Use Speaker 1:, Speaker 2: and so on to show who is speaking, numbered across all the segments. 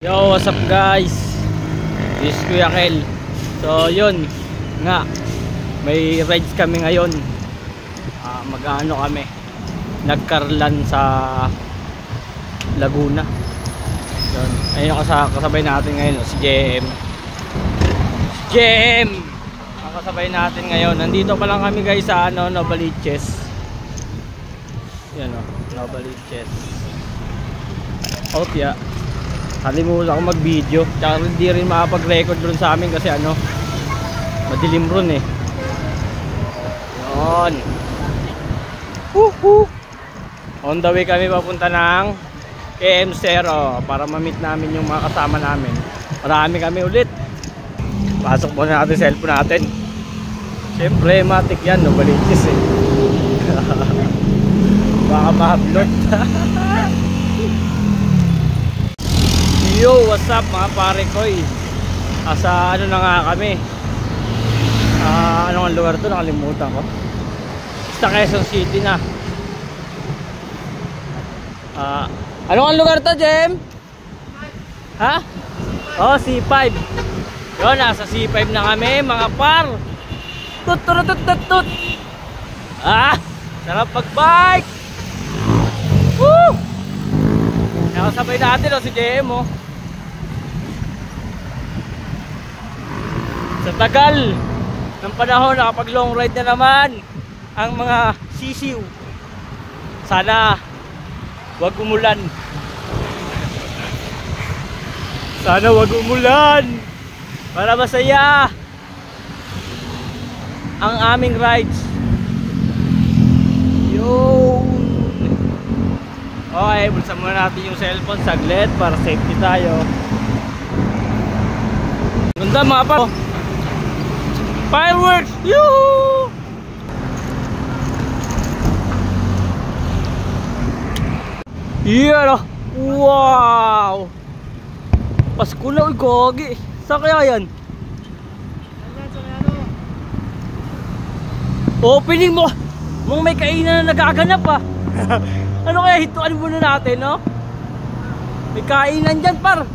Speaker 1: Yo, what's up guys? This is Kuya Kel. So yun nga, may rides kami ngayon. Mag-ano kami, nagkarlan sa Laguna. Yun. Ayun yung kasabay natin ngayon, si JM. Ang kasabay natin ngayon. Nandito pa lang kami guys sa Novaliches. Yan o, Novaliches. Opya. Kalimutan ko mag-video. Tsaka hindi rin makapag-record dun sa amin kasi madilim ron eh. Yun. On the way kami papunta ng KM0 para ma-meet namin yung mga kasama namin. Marami kami ulit. Pasok muna natin cellphone natin. Siyempre matik yan, Novaliches eh. Baka ma-upload. Yo, what's up mga pare ko eh. Asa na nga kami. Ano ang lugar to? Nakalimutan ko. Sa Quezon City na. Ano ang lugar to, Jem? Ha? Oh, C5. Yun, nasa C5 na kami mga par. Tut. Sarap pag-bike. Woo! Nakasabay natin si Jem oh. Sa tagal ng panahon, nakapag long ride na naman ang mga sisiw. Sana wag umulan. Sana wag umulan para masaya ang aming rides. Yo. Okay, bulsan muna natin yung cellphone saglit para safety tayo. Ganda mga pa. Fireworks! Yoo! Yeah! Wow! Pasko na, uy, gogi. Saan kaya yan? Opening mo! Mung may kainan na nagaganap pa. Ano kaya hituan muna natin, no? May kainan dyan, par.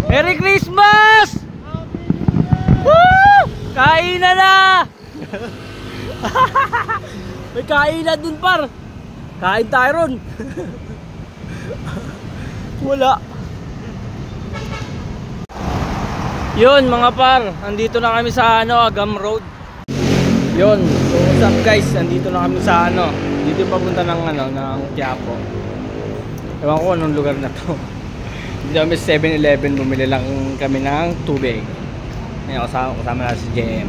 Speaker 1: Merry Christmas! Woo! Kainan na! May kainan dun par. Kain tayo ron. Wala. Yun mga par, andito na kami sa Agam Road. Yun, so what's up guys, andito na kami sa dito papunta ng ng Quiapo. Ewan ko anong lugar na to. Dito kami 7-Eleven, bumili lang kami ng tubig. Ngayon kasama na si JM.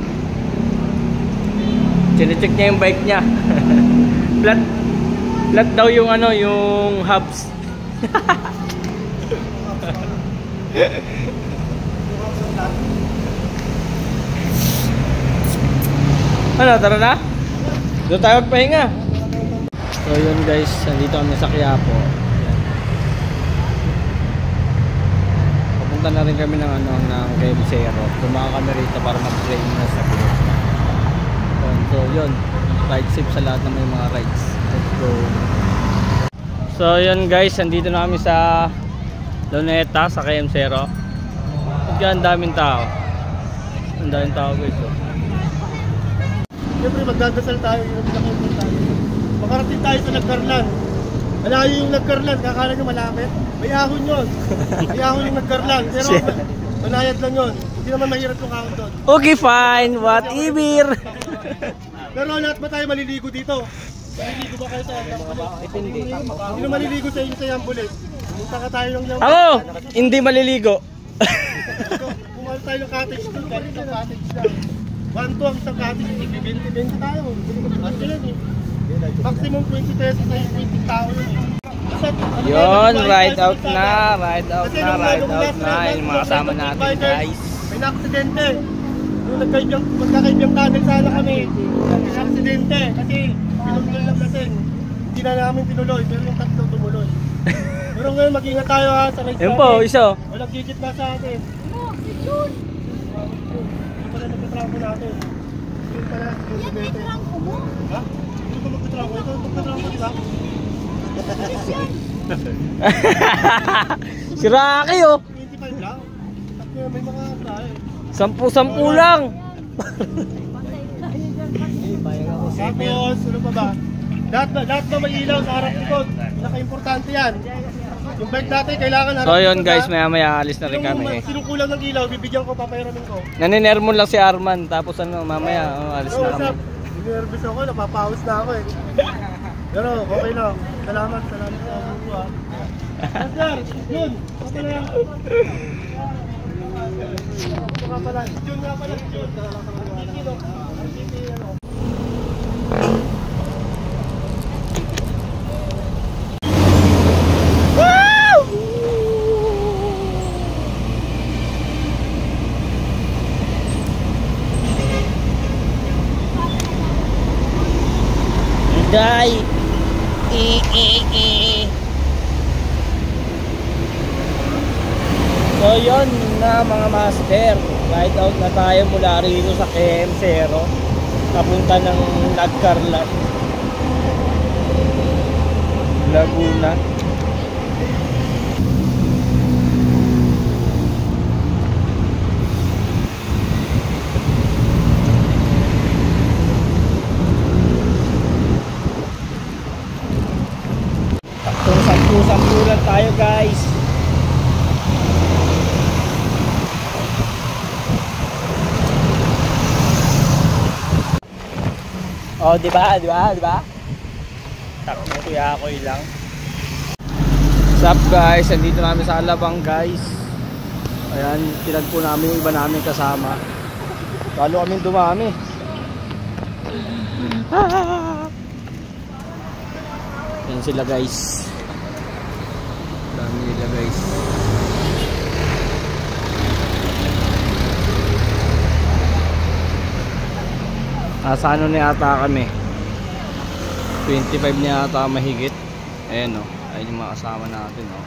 Speaker 1: Chine-check niya yung bike niya. Flat daw yung yung hubs. Tara na? Doon tayo magpahinga. So yun guys, nandito kami sa Quiapo. Papunta na rin kami ng ng KM0. Tumakan kami rito para mag-train na sa group. So yun, ride safe sa lahat ng may mga rides. Let's go. So yun guys, nandito na kami sa Luneta sa KM0. Ang daming tao. Ang daming tao guys.
Speaker 2: Siyempre magdadasal tayo, makarating tayo sa Nagkarlan. Malayo yung Nagkarlan, kakala nyo malapit. May ahon yun. May ahon yung Nagkarlan. Pero manayad lang yun. Hindi naman mahirap yung ahon doon.
Speaker 1: Okay fine, whatever.
Speaker 2: Pero lahat ba tayo maliligo dito? Maliligo ba kayo sa Yambulit? Hindi maliligo sa inyo sa Yambulit. Pumunta ka tayo ng Yambulit.
Speaker 1: Ako, hindi maliligo.
Speaker 2: Pumunta tayo ng cottage doon, galing ng cottage lang. 1-2 ang isang cottage, 20 tayo. Kasi yan eh. Maximum 20 pesos na yung 20 tao yun eh.
Speaker 1: Yun, ride out na yung mga kasama natin guys.
Speaker 2: May na-aksidente. Nung magkakaibang tunnel sana kami, may aksidente kasi pinuloy lang natin. Hindi na namin tinuloy, pero yung tatlo tumuloy. Pero ngayon mag-ingat tayo ha sa rides
Speaker 1: Yun po, isa.
Speaker 2: Walang gigit na sa atin. Yung pala nagtatrapo natin. Yung pala, yung Cavite. Ha? Hindi ko magtatrapo. Ito magtatrapo, di ba?
Speaker 1: Si Rocky oh.
Speaker 2: 25 lang. May mga tayo.
Speaker 1: 10-10 lang.
Speaker 2: Tapos, ano pa ba? Lahat na may ilaw sa harap likod. Naka-importante yan. Yung bike natin, kailangan harap.
Speaker 1: So yun guys, maya alis na rin kami.
Speaker 2: Sinong kulang ng ilaw, bibigyan ko, papayaramin ko.
Speaker 1: Naninermon lang si Arman, tapos ano, mamaya alis na kami.
Speaker 2: Nervous ako, napapawis na ako eh. Pero okay lang. Salamat sa buwa. Sir, yun. Okay na yan. Ito nga pala. June nga pala. June. Kikilo. Kikilo.
Speaker 1: Day. So yun na mga master, ride out na tayo mula rito sa KM0 papunta ng Nagcarlan, Laguna. Taktong 10-10 lang tayo guys. Oh, di ba? Takbo kuya ako lang. What's up guys? Andito namin sa Alabang guys. Ayan, tinagpo namin yung iba namin kasama. Lalo kaming dumami. Ayan sila guys. Dami nila guys. Nasa ano na yata kami, 25 na yata mahigit. Ayan o, ayun yung mga kasama natin o.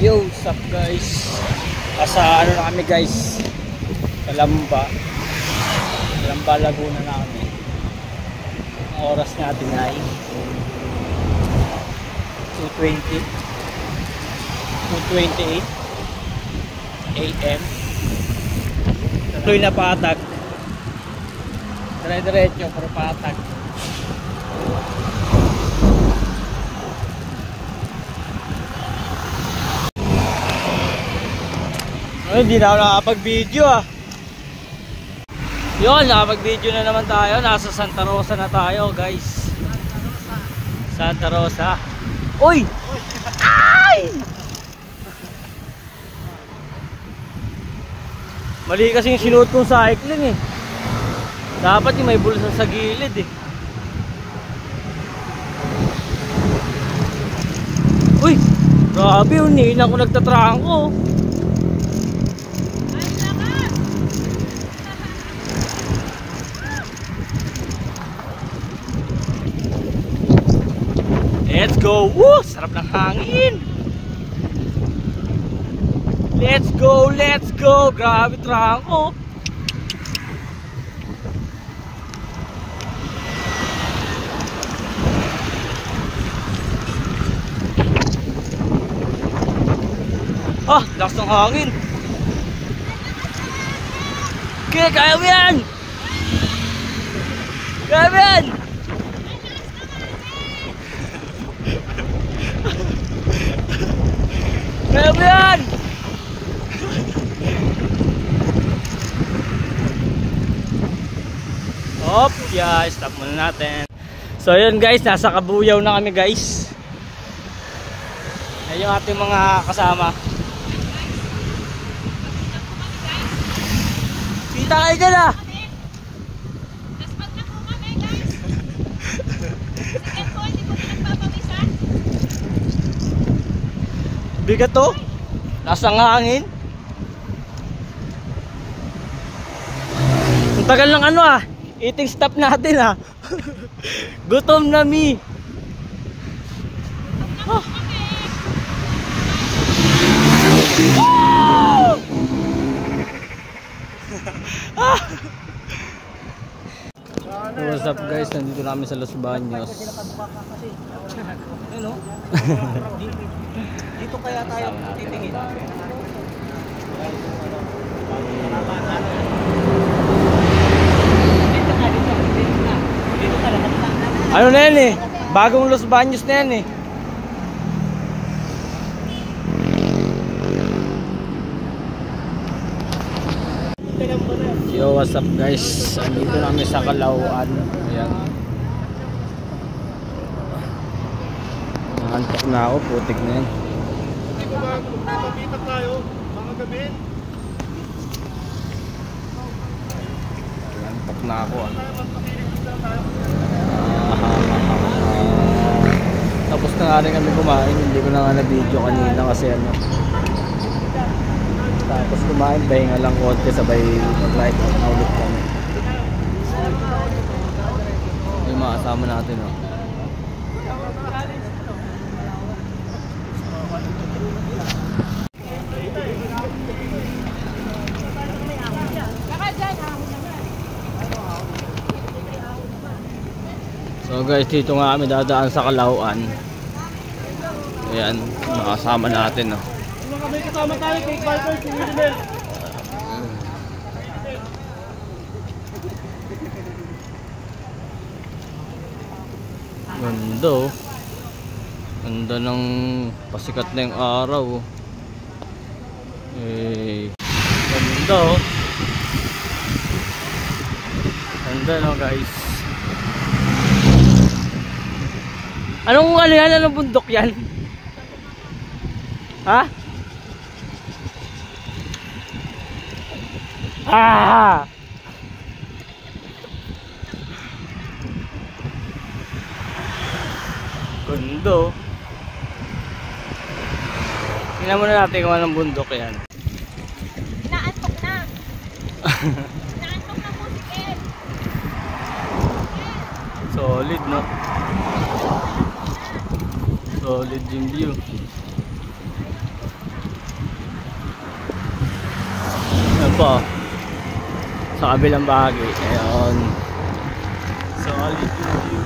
Speaker 1: Yo, what's up guys? Asa ano na kami guys? Sa Lamba, Laguna na kami. Ang oras natin ay 2:28 AM. Tuloy na patag. Dire-diretso pero patag. Hindi na ako nakapag-video ah. Yun, nakapag-video na naman tayo. Nasa Santa Rosa na tayo guys. Santa Rosa. Uy! Ay! Mali kasi yung sinuot kong cycling eh. Dapat yung may bulsa sa gilid eh. Uy! Grabe yun eh. Ako nagtatrangko. Let's go! Woo! Sarap ng hangin! Let's go! Let's go! Grabe trangko! Ah! Lakas ng hangin! Okay, kaya mo yan! Kaya mo yan! Kaya mo yan! Hop, yeah, stop muna natin. So yun guys, nasa Kabuyaw na kami guys. Yan yung ating mga kasama. Kita kayo dyan ah! Bigat to. Lasang hangin. Ang tagal ng ano ah. Eating stop natin ah. Gutom na mi. Oh. What's up guys? Nandito namin sa Los Baños. Ano? Dito kaya tayo titingin. Ano na yan eh? Bagong Los Baños na yan eh. Yo, what's up guys? Andito namin sa Calauan. Ayan. Nakantok na ako, putik na yan.
Speaker 2: Hindi ko magpapabitak tayo, mga gabi.
Speaker 1: Nakantok na ako ah. Tapos na nga rin kami kumain. Hindi ko na nga na-video kanina kasi ano. Tapos kumain, pahinga lang konti, sabay mag-light out na ulit kami. Yung mga kasama natin oh. So guys, dito nga kami dadaan sa Calauan. Ayan, makasama natin oh.
Speaker 2: May kasama tayo, cake fighter, si Wilmer.
Speaker 1: Ganda oh. Ganda ng pasikat na yung araw oh. Ganda oh. Ganda no guys. Anong ano yan? Anong bundok yan? Ha? Ah! Gundo. Tingnan muna natin kung anong bundok yan.
Speaker 3: Inaantok na. Inaantok na po si Ken.
Speaker 1: Solid no? Solid yung view. Ano pa? Sa kabilang bahagi. Ayan. Solid yung view.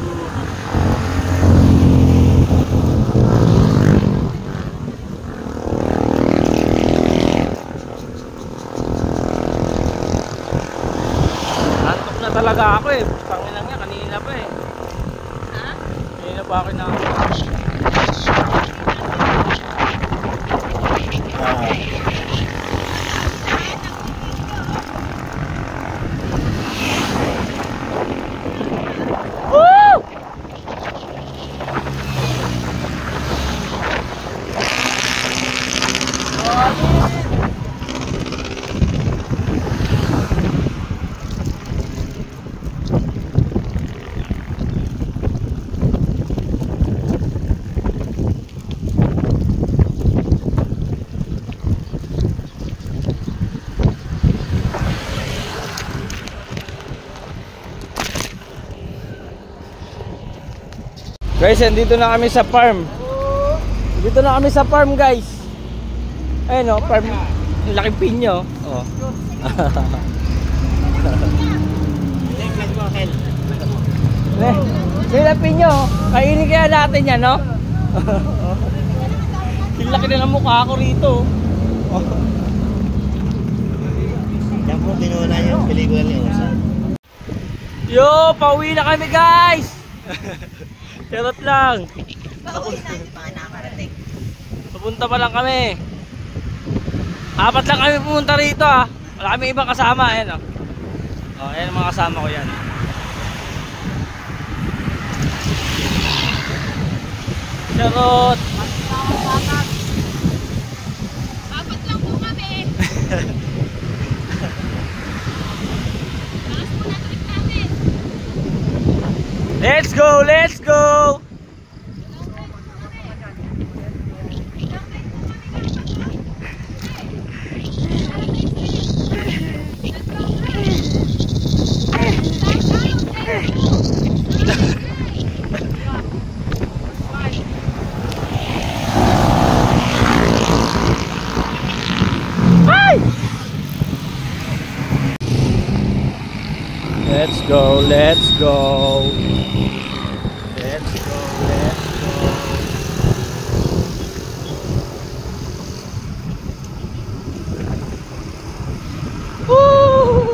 Speaker 1: Antok na talaga ako eh. Pangilang niya kanina pa eh.
Speaker 3: Ha?
Speaker 1: Kanina pa ako na. Guys, dito na kami sa farm. Dito na kami sa farm, guys. Ayun oh, farm. Laki pinyo. Oh. Sila pinyo. Kainin kaya natin yan, no? Laki na ng mukha ko rito.
Speaker 2: Yan po, tinuna yung pelikula ni Osa.
Speaker 1: Yo, pauwi na kami, guys. Charot lang.
Speaker 3: Pauwi na yung mga nakarating.
Speaker 1: Pupunta pa lang kami. Apat lang kami pumunta rito ah. Wala kami ibang kasama. Ayan oh. Oh, ayan ang mga kasama ko yan. Charot. Let's go, let's go. Let's go, let's go. Let's go, let's go. Woo!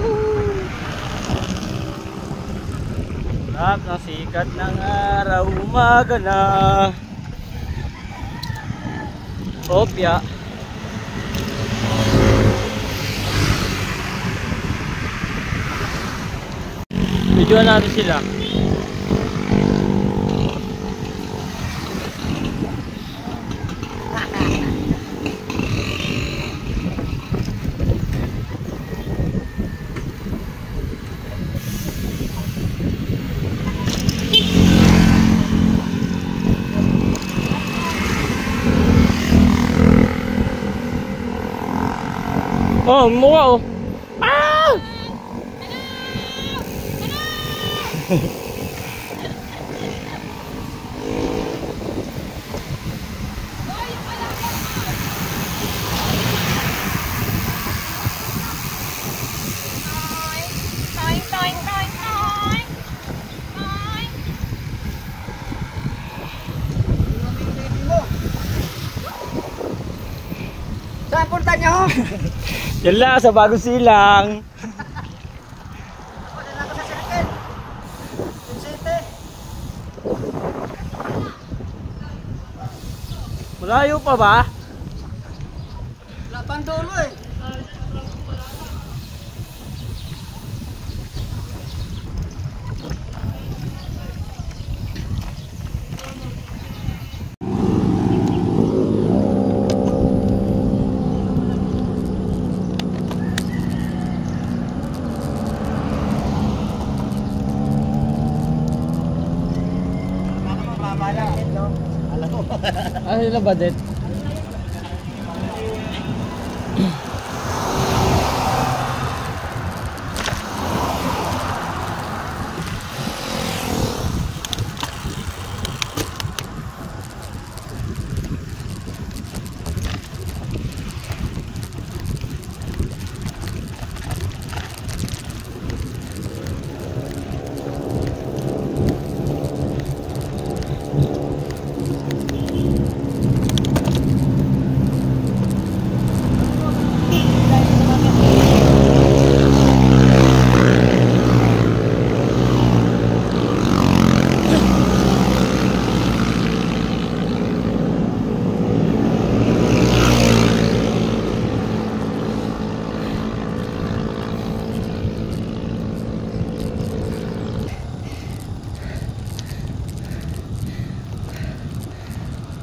Speaker 1: Sarap ng sikat ng araw, umaga na. Opya. Videoan natin sila. Oh, mukha oh. Ah!
Speaker 2: Saan punta niyo?
Speaker 1: Yan lang, sa Bagong Silang. Malayo pa ba?
Speaker 2: Wala pang dulo eh.
Speaker 1: Ah, sila ba din?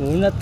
Speaker 1: Unat.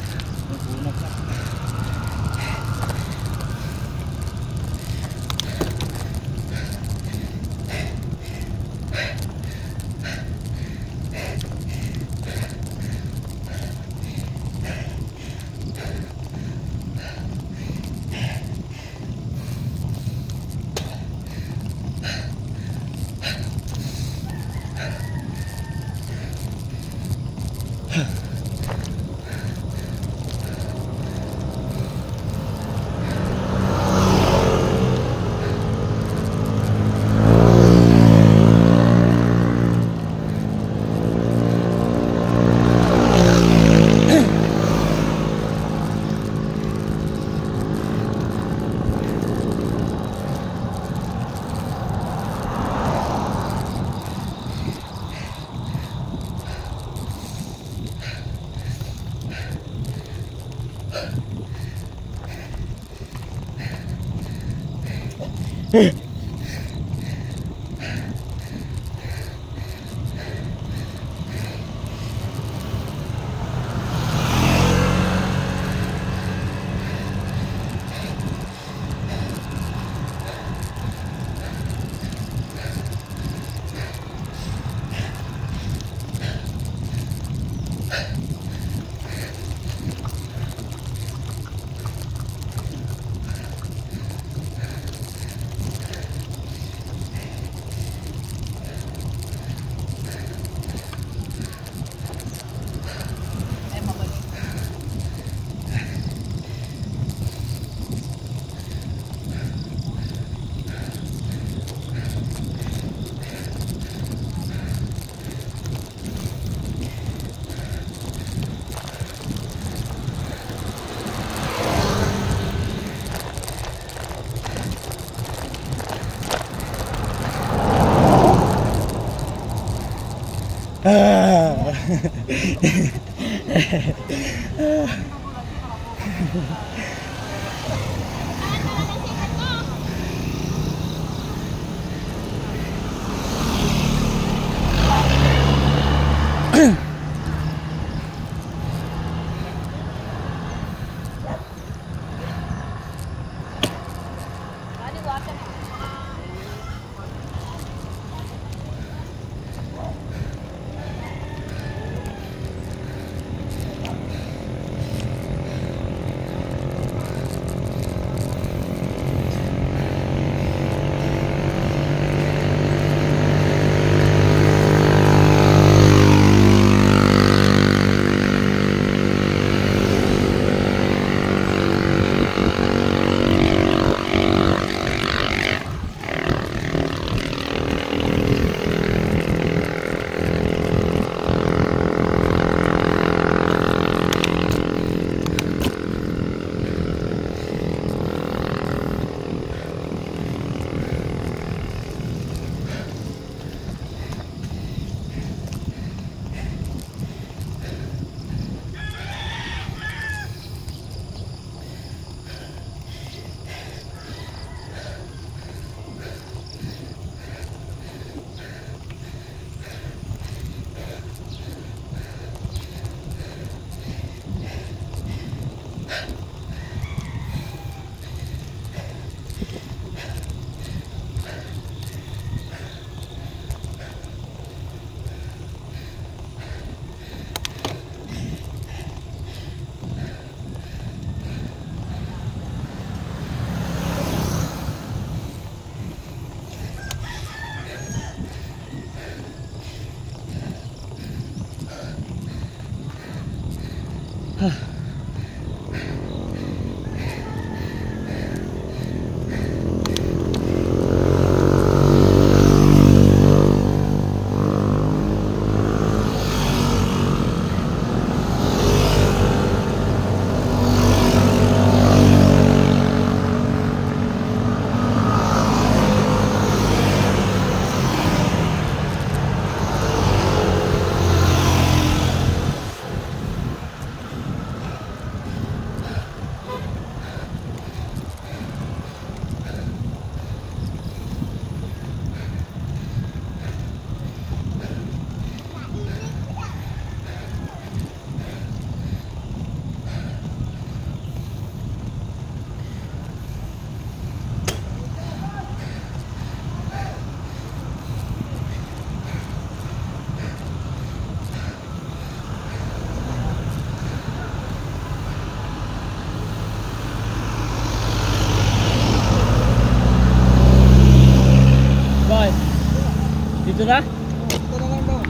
Speaker 1: Dito na?
Speaker 4: Ito na lang daw.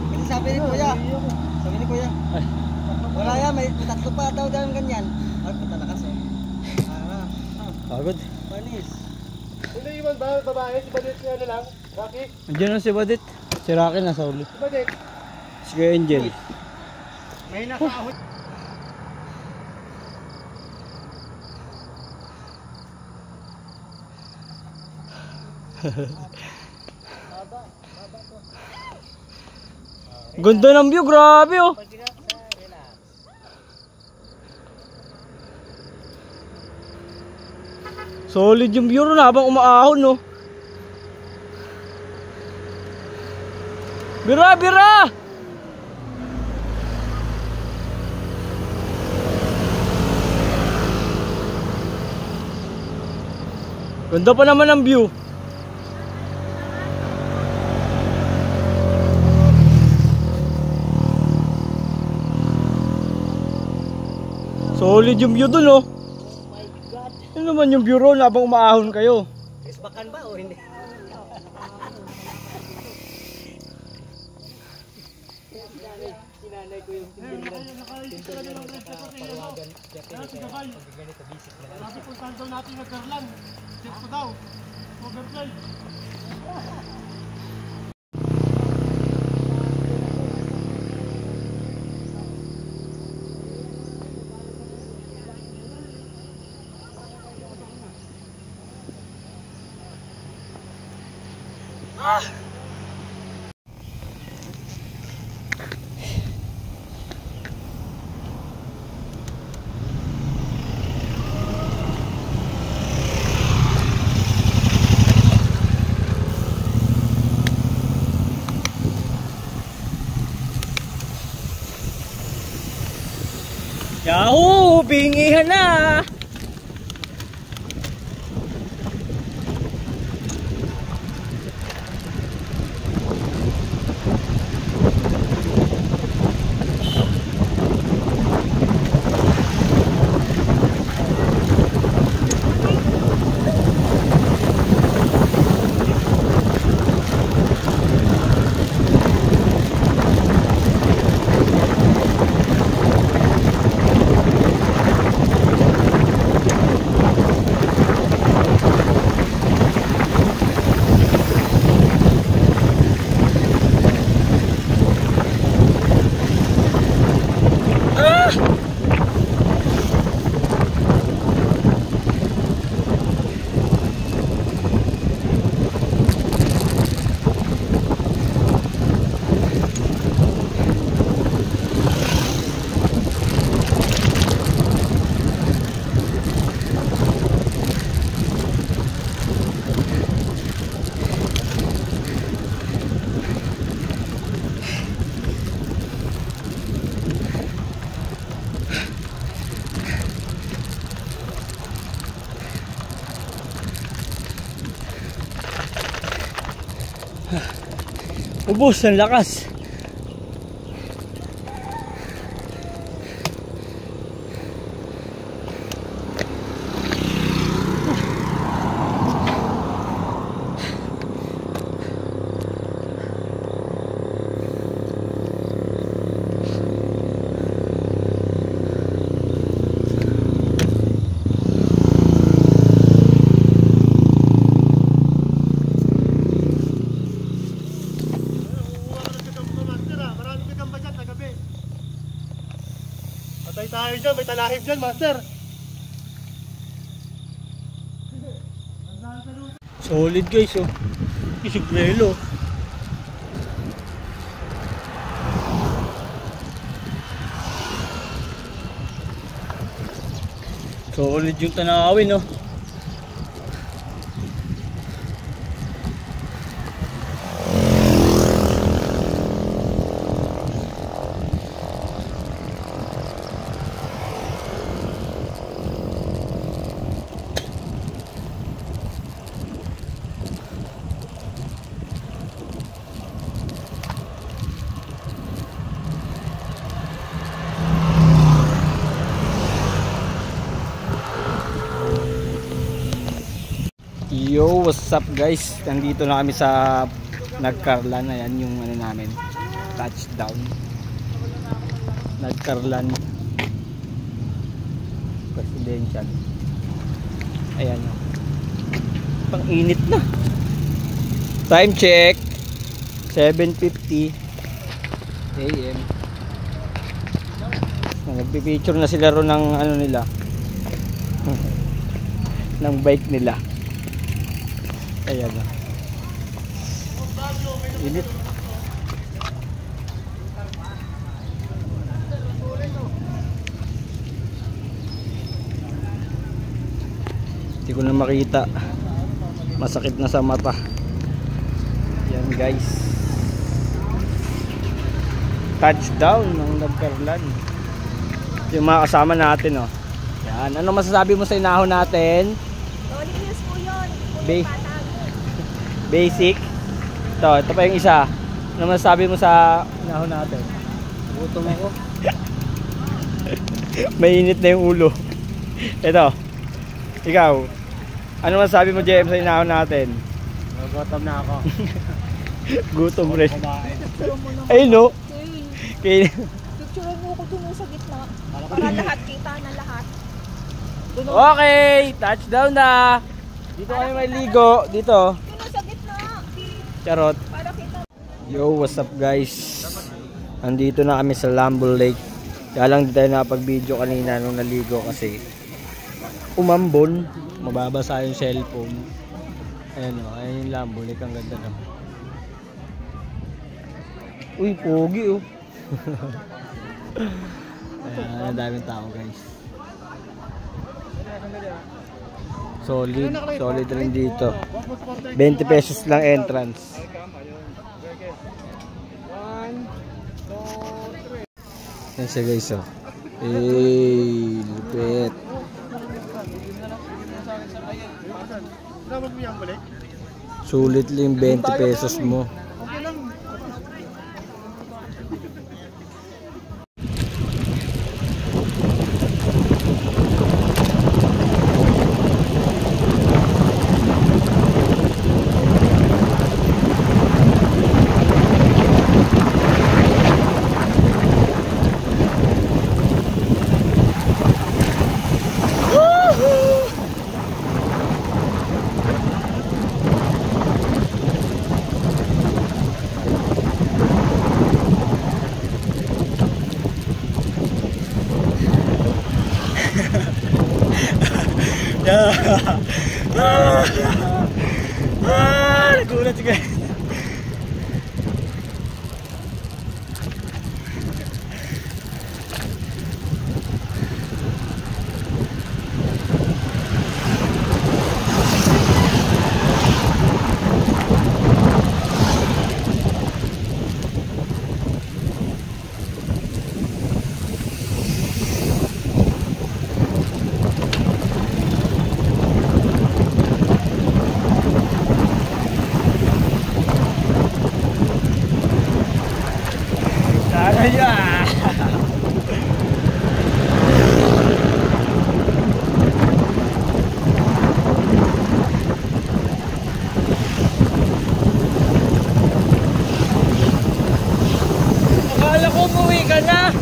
Speaker 4: Kasi sabi ni Kuya. Sabi ni Kuya.
Speaker 1: Ay.
Speaker 4: Wala yan, may tatlo pa daw dyan ganyan. Ay, patalakas oh.
Speaker 1: Pagod.
Speaker 4: Panis.
Speaker 2: Hindi iwan ba, babae? Si Badit niya na lang? Rocky?
Speaker 1: Andiyan na si Badit. Si Rocky nasa uli.
Speaker 2: Si Badit?
Speaker 1: Si Kuya Angel.
Speaker 2: May nakaahon.
Speaker 1: Ganda ng view, grabe oh. Solid yung view ron habang umaahon no. Bira, bira! Ganda pa naman ang view. Solid yung view dun oh.
Speaker 4: Oh my God.
Speaker 1: Ano naman yung view ron habang umaahon kayo?
Speaker 4: Isbakan ba o hindi? Sinanay ko yung tindiran. Paruwagan.
Speaker 2: Sabi kung saan daw natin nagkarlan. Check ko daw. Overfly.
Speaker 1: Bingihan na! Ubus ang lakas.
Speaker 2: Patay tayo dyan, may talahib dyan, master.
Speaker 1: Solid guys, oh. Isigrelo. Solid yung tanawin, oh. Yo, what's up guys? Nandito na kami sa Nagkarlan. Ayan yung ano namin, touchdown. Nagkarlan Presidential. Ayan, oh. Pang init na. Time check 7:50 AM. Nagpipicture na sila ron ng ano nila ng bike nila. Ayan na. Init. Hindi ko na makita. Masakit na sa mata. Yan guys. Touchdown ng Nagkarlan. Yung mga kasama natin, oh. Yan. Ano masasabi mo sa inahon natin?
Speaker 3: Rolling hills po yun.
Speaker 1: Basic. Ito pa yung isa. Ano masasabi mo sa inahon natin? Gutom ako. Mainit na yung ulo. Ito. Ikaw. Ano masasabi mo, JM, sa inahon natin?
Speaker 2: Nagutom na ako.
Speaker 1: Gutom rin. Ayun, no? Okay.
Speaker 3: Picturean mo ko dun sa gitna. Para lahat kita na lahat.
Speaker 1: Okay, touchdown na. Dito kami may ligo. Dito.
Speaker 3: Dun sa gitna.
Speaker 1: Charot.
Speaker 3: Para kita.
Speaker 1: Yo, what's up guys? Nandito na kami sa Lambo Lake. Kaya lang di tayo nakapag-video kanina nung naligo kasi umambon. Mababasa yung cellphone. Ayan o, ayan yung Lambo Lake. Ang ganda naman. Uy, pogi oh. Ayan, ang daming tao guys. Solid rin dito. 20 pesos lang entrance. Yan siya guys, oh. Lupit.
Speaker 2: Tama mo yan balik?
Speaker 1: Sulit lang 20 pesos mo.
Speaker 2: Okay lang.
Speaker 1: Nagulat guys. Akala ko umuwi ka na.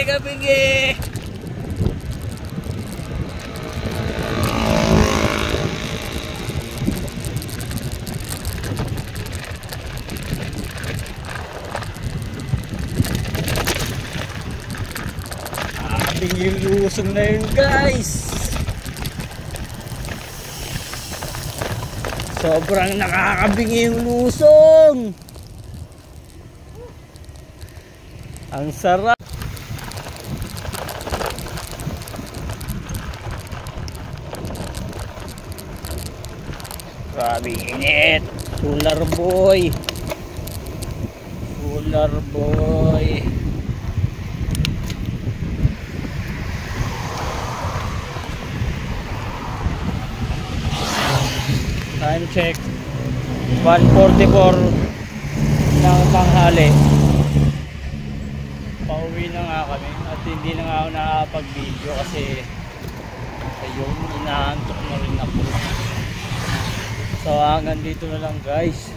Speaker 1: Kapige. Kapige lusong na yun guys. Sobrang nakakabingi yung lusong. Ang sarap. Grabe init. Solar boy. Solar boy. Time check 1:44 ng tanghali. Pauwi na nga kami at hindi na nga ako nakapag-video kasi ayun, inaantok na rin ako. So hanggang dito na lang guys.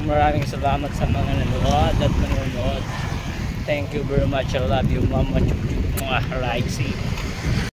Speaker 1: Maraming salamat sa mga nanonood at manonood. Thank you very much. I love you mama. Mga rights.